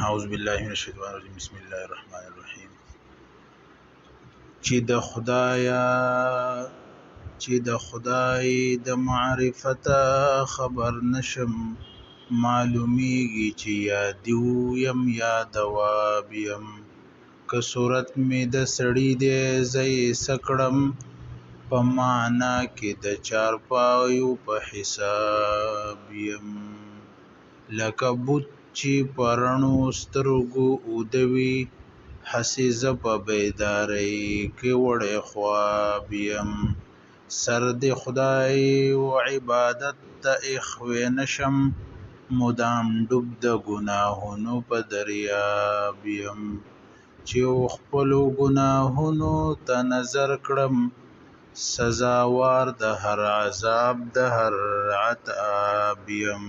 اعوذ بالله من الشیطان الرجیم بسم الله الرحمن الرحیم چې د خدای د معرفت خبر نشم معلومیږي چې یادیو یم یا دواب یم که صورت می د سړی دی زی سکړم په معنا کې د چارپایو په حساب یم لکه بوت چې پرڼو سترګو اودوي هسې زه په بیدارۍ کې وړی خواب یم سر د خدای و عبادت ته اخوی نشم مدام ډوب د ګناهونو په دریاب یم چې خپلو ګناهونو ته نظر کړم سزاوار د هر عذاب د هر عتاب یم